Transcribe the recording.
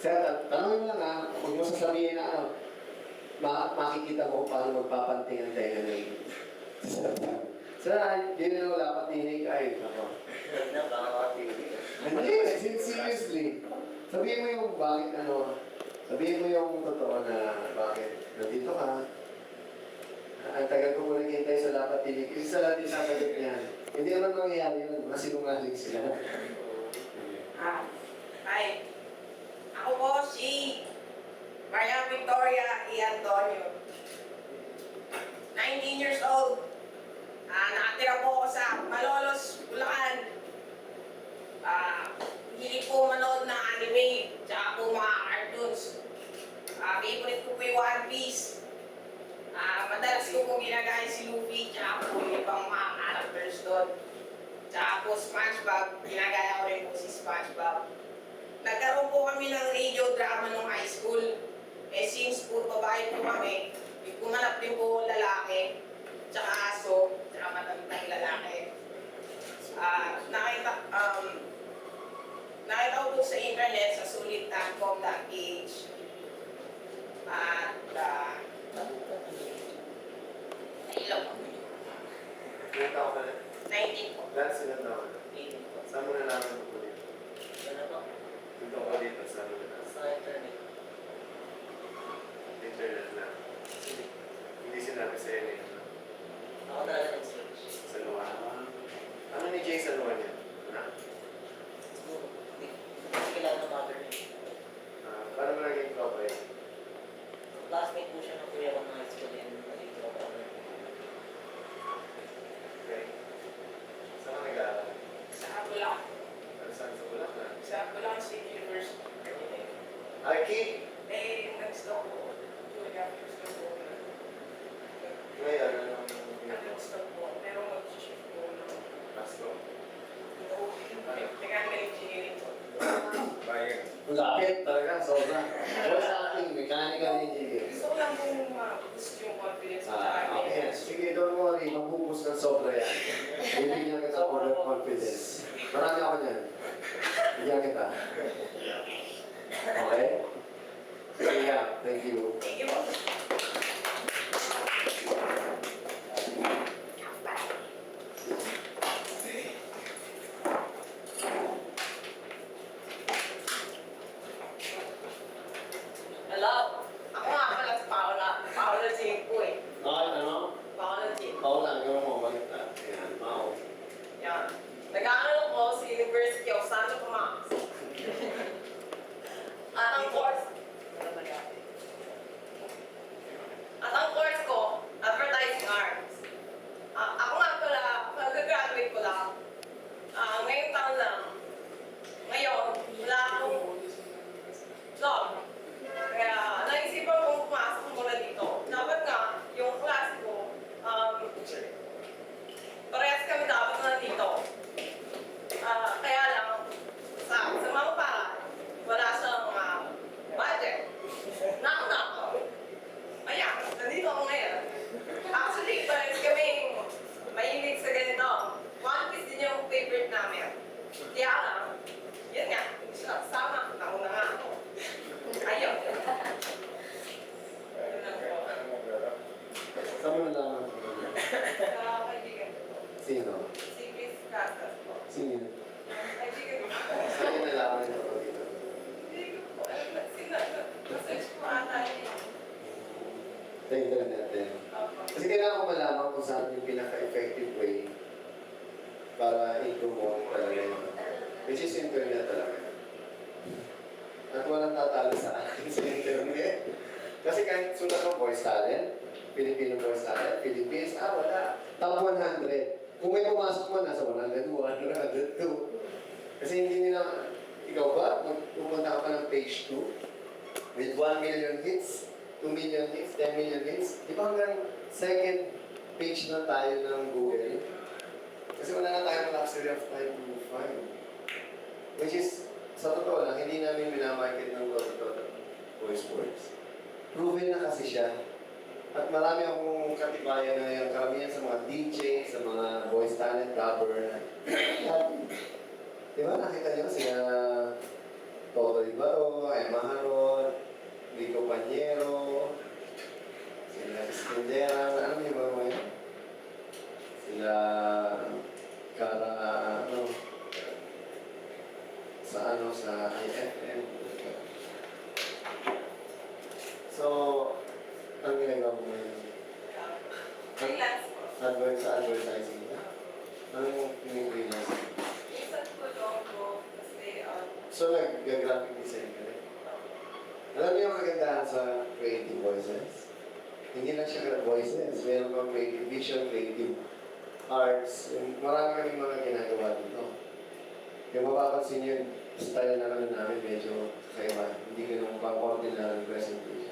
Sir, tanongin mo lang ha, huwag mo sasabihin na ano, makikita mo kung paano magpapanting ang tenga na yun. Sir, yun na wala patinig ay, ako. Na, baka makatinig. Hindi, seriously. Sabihin mo yung bakit ano, sabihin mo yung totoo na bakit nandito ka. Ang tagal ko mo naghihintay sa dapat tinig. Isa lang din sasagot niya. Hindi naman mangyayari yun. Masinungaling sila. Hi. Ako po si Maria Victoria E. Antonio. 19 years old. Nakatira po ako sa Malolos, Bulacan. Hilig po manood ng anime, tsaka po mga cartoons. Favorite ko po yung One Piece. Madalas ko po ginagaya si Luffy, tsaka po yung ibang mga characters doon. Tsaka po SpongeBob, ginagaya ko rin po si SpongeBob. Nagkaroon po kami ng radio drama nung high school. Since po babae po kami, kumanap din po lalaki, tsaka aso, tsaka matandang lalaki. Nakita ko po sa internet sa sulit.com.ph. Ilan po? Ilan taon ka na? 19 po. Lance, ilan taon ka na? 18 po. Saan mo nalaman mo po dito? Ano po? Dito ko dito, saan mo nalaman? Sa internet. Internet na. Hindi sinabi sa inyo. Ako talaga nag-search. Sa luwa. Ano ni Jay sa luwa niya? Ha? Siguro, hindi kilala ng mother niya. Paano mo naging tropa yun? Classmate po siya ng kuya ko ng high school and naging tropa ko. Okay. Saan ka nag-aaral? Sa Bulacan. Saan sa Bulacan? Sa Bulacan State University. Arky! Nag-stop po. 2 after stop po. Ngayon, anong Nag-stop po. Pero mag-shift po ng Pasko? mechanical engineering po. Bayan. Lapit talaga, sobra. Voice acting, mechanical engineering. Gusto ko lang pong ma-boost yung confidence ko. Okay. Sige, don't worry. Magbubus ng sobra yan. Bibigyan kita for confidence. Marami ako niyan. Bigyan kita. Okay? Sige, yeah. Thank you. Thank you po. Hello? Ako nga pala si Paula. Paula Jinko eh. Okay, ano? Paula Jinko. Ako lang, yung mga balita. Ayan, mao. Yan. Nag-aaral ko sa University of Santo Tomas. At ang course ko, Advertising Arts. Ako nga pala, mag-graduate ko lang. Ngayong taon lang. Ngayon, wala akong job. Kaya naisipan kong pumasok muna dito. Dapat nga, yung klase ko, parehas kami dapat nandito. Kaya lang, sa mga para, wala siyang budget. Nauna ako. Ayan, nandito ako ngayon. Actually, parehas kami mahilig sa ganito. One Piece din yung favorite namin. Kaya lang, yun nga, hindi sila kasama. Nauna nga ako. Ayun. Yun lang po. Saan mo nalaman? Sa kaibigan ko. Sino? Si Chris Casas po. Sino? Kaibigan ko. Saan mo nalaman ito dito? Hindi ko po alam na sinasearch ko ata yun. Sa internet din. Kasi kailangan ko malaman kung saan yung pinaka-effective way para i-promote talaga yun. Which is internet talaga. At walang tatalo sa akin sa internet. Kasi kahit sunod ng voice talent, Filipino voice talent, Philippines, wala. Top 100. Kung may pumasok mo, nasa 100, 102. Kasi hindi nila, ikaw ba, pupunta ka pa ng page 2 with 1 million hits, 2 million hits, 10 million hits. Di ba hanggang second page na tayo ng Google? Kasi wala na tayong luxury of time to find. Which is, sa totoo lang, hindi namin minamarket ng Go-to voice words. Proven na kasi siya. At marami akong katibayan na yung karamihan sa mga DJ, sa mga voice talent rapper. Di ba nakita niyo sila Toto Ibaro, Emma sa IFM. So, ang ginagawa mo ngayon? Freelance po. Sa advertising ka? Anong freelance? Minsan po logo, kasi So, nag-graphic design ka rin? Alam niyo yung kagandahan sa creative voices? Hindi lang siya voices, meron pang creative vision, creative arts. Marami kaming mga ginagawa dito. Yung mapapansin niyo, yung style na namin medyo kaiba. Hindi ko nung pang-ordinary presentation.